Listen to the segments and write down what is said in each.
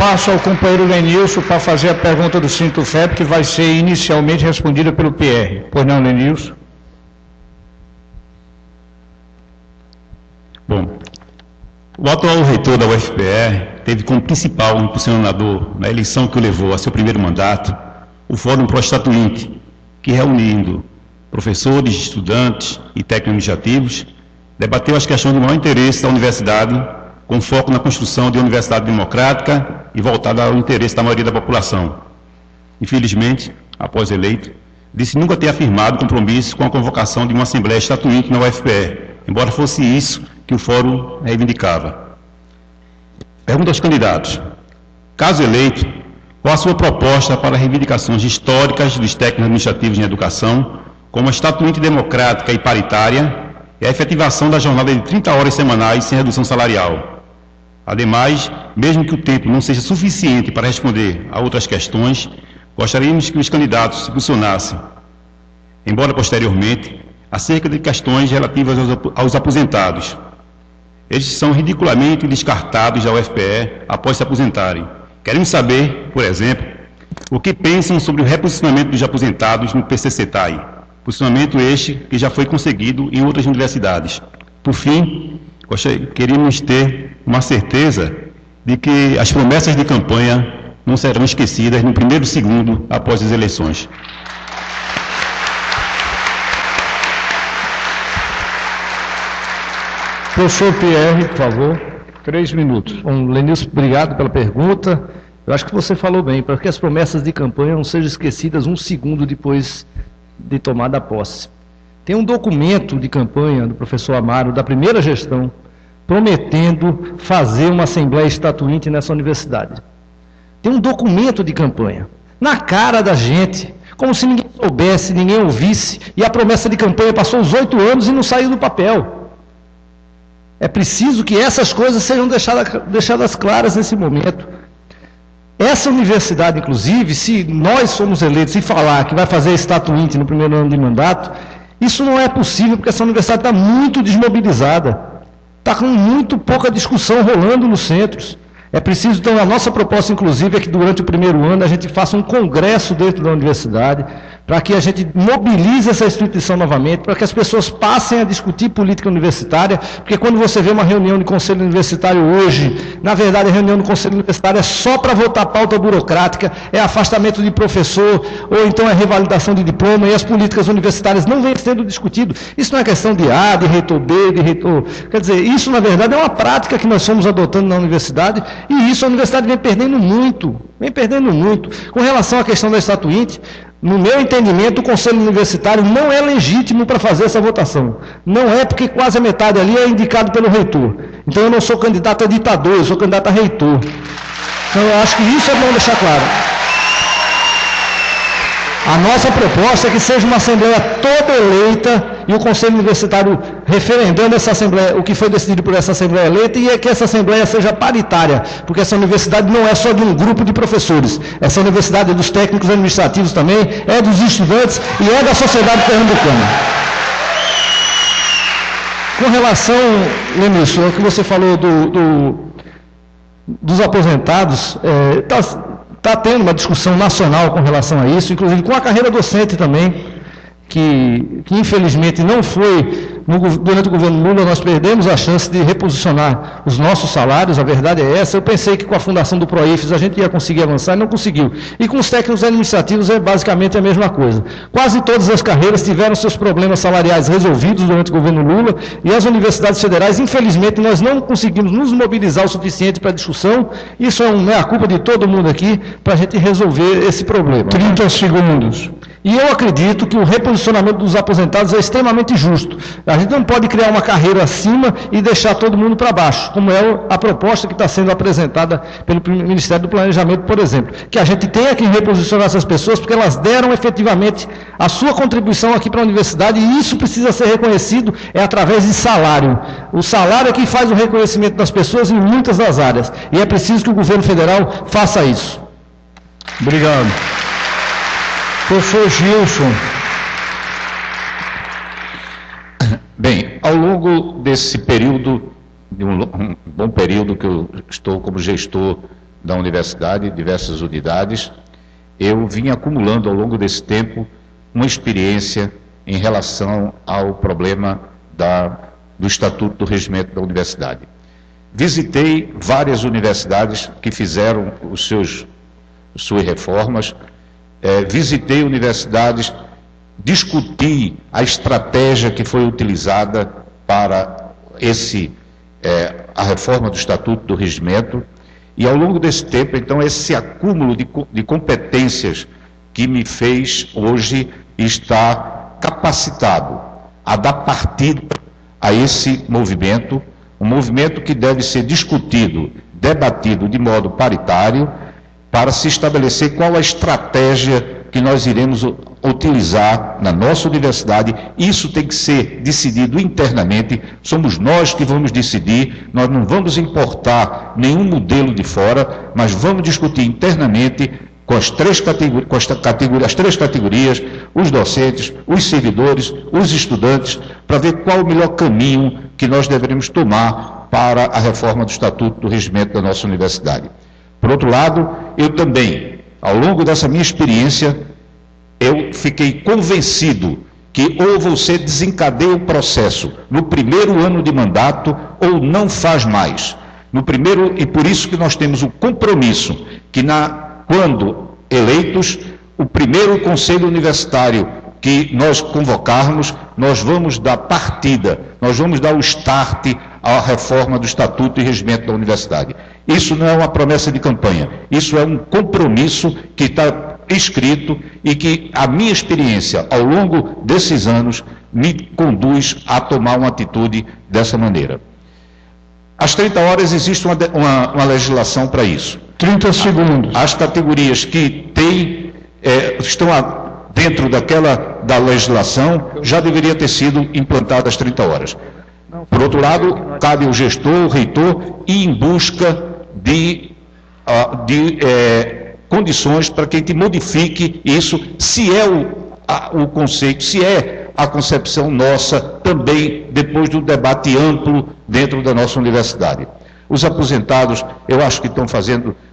passo ao companheiro Lenilson para fazer a pergunta do Sintufep, que vai ser inicialmente respondida pelo PR. Pois não, Lenilson? Bom, o atual reitor da UFPE teve como principal impulsionador na eleição que o levou a seu primeiro mandato o Fórum Pro-Estatuinte, que, reunindo professores, estudantes e técnicos administrativos, debateu as questões de maior interesse da universidade, com foco na construção de uma universidade democrática e voltada ao interesse da maioria da população. Infelizmente, após eleito, disse nunca ter afirmado compromisso com a convocação de uma Assembleia Estatuinte na UFPE, embora fosse isso que o Fórum reivindicava. Pergunta aos candidatos: caso eleito, qual a sua proposta para reivindicações históricas dos técnicos administrativos em educação, como a Estatuinte democrática e paritária e a efetivação da jornada de 30 horas semanais sem redução salarial? Ademais, mesmo que o tempo não seja suficiente para responder a outras questões, gostaríamos que os candidatos se posicionassem, embora posteriormente, acerca de questões relativas aos aposentados. Eles são ridiculamente descartados da UFPE após se aposentarem. Queremos saber, por exemplo, o que pensam sobre o reposicionamento dos aposentados no PCCETAI, posicionamento este que já foi conseguido em outras universidades. Por fim, queríamos ter uma certeza de que as promessas de campanha não serão esquecidas no primeiro segundo após as eleições. Professor Pierre, por favor, 3 minutos. Bom, Lenilson, obrigado pela pergunta. Eu acho que você falou bem, para que as promessas de campanha não sejam esquecidas um segundo depois de tomada a posse. Tem um documento de campanha do professor Amaro, da primeira gestão, prometendo fazer uma Assembleia Estatuinte nessa universidade. Tem um documento de campanha, na cara da gente, como se ninguém soubesse, ninguém ouvisse, e a promessa de campanha passou os 8 anos e não saiu do papel. É preciso que essas coisas sejam deixadas claras nesse momento. Essa universidade, inclusive, se nós somos eleitos e falar que vai fazer Estatuinte no primeiro ano de mandato, isso não é possível, porque essa universidade está muito desmobilizada, está com muito pouca discussão rolando nos centros. É preciso, então, a nossa proposta, inclusive, é que durante o primeiro ano a gente faça um congresso dentro da universidade, para que a gente mobilize essa instituição novamente, para que as pessoas passem a discutir política universitária, porque quando você vê uma reunião de conselho universitário hoje, na verdade a reunião do conselho universitário é só para votar pauta burocrática, é afastamento de professor, ou então é revalidação de diploma, e as políticas universitárias não vêm sendo discutidas. Isso não é questão de A, de reitor B, de reitor... Quer dizer, isso na verdade é uma prática que nós fomos adotando na universidade, e isso a universidade vem perdendo muito. Com relação à questão da Estatuinte, no meu entendimento, o Conselho Universitário não é legítimo para fazer essa votação. Não é, porque quase a metade ali é indicado pelo reitor. Então eu não sou candidato a ditador, eu sou candidato a reitor. Então eu acho que isso é bom deixar claro. A nossa proposta é que seja uma Assembleia toda eleita e o Conselho Universitário referendando essa Assembleia, o que foi decidido por essa Assembleia eleita, e é que essa Assembleia seja paritária, porque essa universidade não é só de um grupo de professores, essa universidade é dos técnicos administrativos também, é dos estudantes e é da sociedade pernambucana. Com relação, Lenilson, ao que você falou dos aposentados, está tendo uma discussão nacional com relação a isso, inclusive com a carreira docente também, que infelizmente não foi, durante o governo Lula nós perdemos a chance de reposicionar os nossos salários, a verdade é essa. Eu pensei que com a fundação do PROIFES a gente ia conseguir avançar e não conseguiu. E com os técnicos administrativos é basicamente a mesma coisa. Quase todas as carreiras tiveram seus problemas salariais resolvidos durante o governo Lula, e as universidades federais, infelizmente, nós não conseguimos nos mobilizar o suficiente para a discussão. Isso é a culpa de todo mundo aqui, para a gente resolver esse problema. 30 segundos. E eu acredito que o reposicionamento dos aposentados é extremamente justo. A gente não pode criar uma carreira acima e deixar todo mundo para baixo, como é a proposta que está sendo apresentada pelo Ministério do Planejamento, por exemplo. Que a gente tenha que reposicionar essas pessoas, porque elas deram efetivamente a sua contribuição aqui para a universidade, e isso precisa ser reconhecido através de salário. O salário é que faz o reconhecimento das pessoas em muitas das áreas. E é preciso que o governo federal faça isso. Obrigado. Professor Gilson. Bem, ao longo desse período, de um bom período que eu estou como gestor da universidade, diversas unidades, eu vim acumulando ao longo desse tempo uma experiência em relação ao problema do Estatuto do Regimento da Universidade. Visitei várias universidades que fizeram suas reformas, visitei universidades, discuti a estratégia que foi utilizada para a reforma do Estatuto do Regimento, e ao longo desse tempo, então, esse acúmulo de competências que me fez hoje estar capacitado a dar partida a esse movimento, um movimento que deve ser discutido, debatido de modo paritário, para se estabelecer qual a estratégia que nós iremos utilizar na nossa universidade. Isso tem que ser decidido internamente, somos nós que vamos decidir, nós não vamos importar nenhum modelo de fora, mas vamos discutir internamente com as três categorias, os docentes, os servidores, os estudantes, para ver qual o melhor caminho que nós deveremos tomar para a reforma do Estatuto do Regimento da nossa universidade. Por outro lado, eu também, ao longo dessa minha experiência, eu fiquei convencido que ou você desencadeia o processo no primeiro ano de mandato ou não faz mais. E por isso que nós temos o compromisso que quando eleitos, o primeiro conselho universitário que nós convocarmos, nós vamos dar partida, nós vamos dar o start à reforma do Estatuto e Regimento da Universidade. Isso não é uma promessa de campanha, isso é um compromisso que está escrito e que a minha experiência ao longo desses anos me conduz a tomar uma atitude dessa maneira. Às 30 horas existe uma legislação para isso. 30 segundos. As categorias que estão dentro da legislação já deveria ter sido implantadas às 30 horas. Por outro lado, cabe ao gestor, ao reitor, ir em busca de condições para que a gente modifique isso, se é o conceito, se é a concepção nossa, também depois do debate amplo dentro da nossa universidade. Os aposentados, eu acho que estão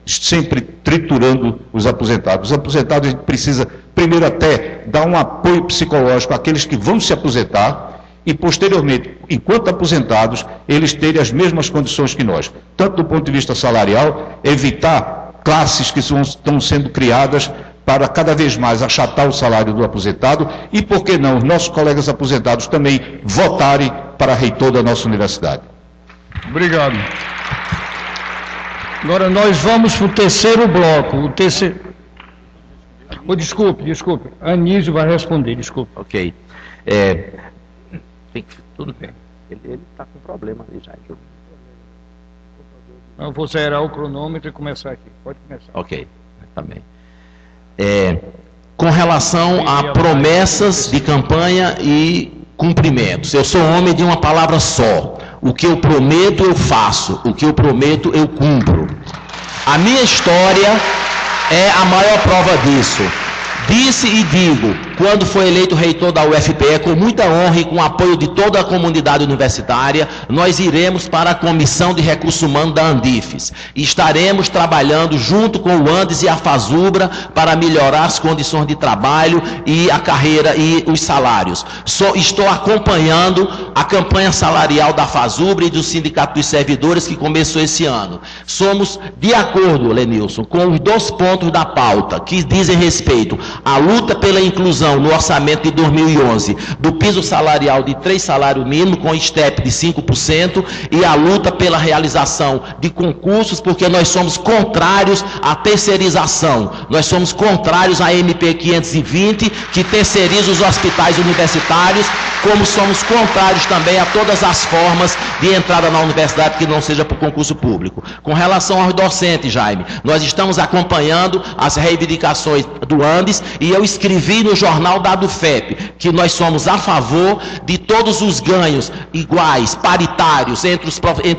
sempre triturando os aposentados. Os aposentados, a gente precisa, primeiro, até dar um apoio psicológico àqueles que vão se aposentar e, posteriormente, enquanto aposentados, eles terem as mesmas condições que nós. Tanto do ponto de vista salarial, evitar classes que estão sendo criadas para cada vez mais achatar o salário do aposentado e, por que não, os nossos colegas aposentados também votarem para reitor da nossa universidade. Obrigado. Agora nós vamos para o terceiro bloco. Desculpe. Anísio vai responder, desculpe. Ok. Tudo bem. Ele está com problema ali já. Eu vou zerar o cronômetro e começar aqui. Pode começar. Ok, também. Com relação a promessas de campanha e cumprimentos, eu sou homem de uma palavra só. O que eu prometo, eu faço. O que eu prometo, eu cumpro. A minha história é a maior prova disso. Disse e digo, quando foi eleito reitor da UFPE, com muita honra e com apoio de toda a comunidade universitária, nós iremos para a Comissão de Recursos Humanos da Andifes. E estaremos trabalhando junto com o Andes e a Fazubra para melhorar as condições de trabalho e a carreira e os salários. Estou acompanhando a campanha salarial da Fazubra e do Sindicato dos Servidores que começou esse ano. Somos de acordo, Lenilson, com os 2 pontos da pauta que dizem respeito à luta pela inclusão no orçamento de 2011 do piso salarial de 3 salários mínimos com STEP de 5% e a luta pela realização de concursos, porque nós somos contrários à terceirização, nós somos contrários à MP 520 que terceiriza os hospitais universitários, como somos contrários também a todas as formas de entrada na universidade que não seja por concurso público. Com relação aos docentes, Jaime, nós estamos acompanhando as reivindicações do Andes e eu escrevi no jornal da ADUFEP que nós somos a favor de todos os ganhos iguais, paritários entre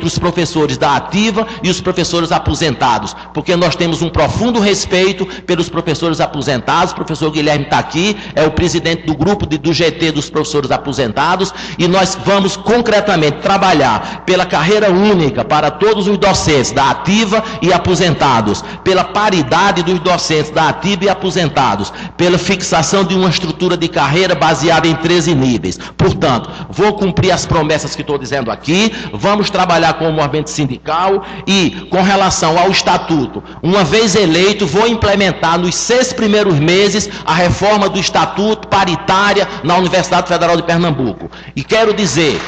os professores da ativa e os professores aposentados, porque nós temos um profundo respeito pelos professores aposentados. O professor Guilherme está aqui, é o presidente do grupo do GT dos professores aposentados, aposentados, e nós vamos concretamente trabalhar pela carreira única para todos os docentes da ativa e aposentados, pela paridade dos docentes da ativa e aposentados, pela fixação de uma estrutura de carreira baseada em 13 níveis. Portanto, vou cumprir as promessas que estou dizendo aqui, vamos trabalhar com o movimento sindical e, com relação ao estatuto, uma vez eleito, vou implementar nos 6 primeiros meses a reforma do estatuto paritária na Universidade Federal de Pernambuco. E quero dizer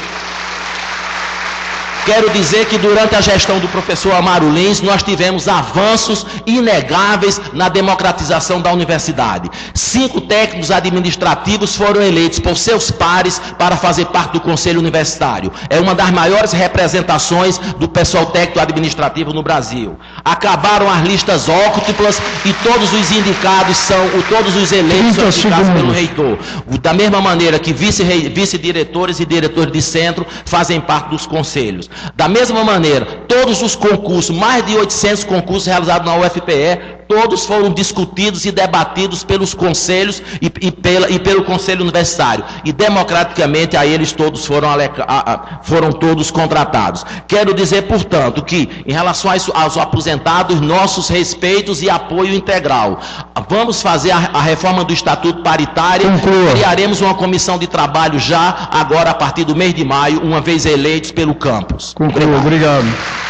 que durante a gestão do professor Amaro Lins, nós tivemos avanços inegáveis na democratização da universidade. 5 técnicos administrativos foram eleitos por seus pares para fazer parte do Conselho Universitário. É uma das maiores representações do pessoal técnico administrativo no Brasil. Acabaram as listas óctuplas e todos os indicados todos os eleitos são indicados pelo reitor. Da mesma maneira que vice-diretores e diretores de centro fazem parte dos conselhos. Da mesma maneira, todos os concursos, mais de 800 concursos realizados na UFPE, todos foram discutidos e debatidos pelos conselhos e pelo Conselho Universitário. E democraticamente a eles todos foram todos contratados. Quero dizer, portanto, que em relação aos aposentados, nossos respeitos e apoio integral. Vamos fazer a reforma do Estatuto Paritário. Criaremos uma comissão de trabalho já, agora a partir do mês de maio, uma vez eleitos pelo campus. Obrigado.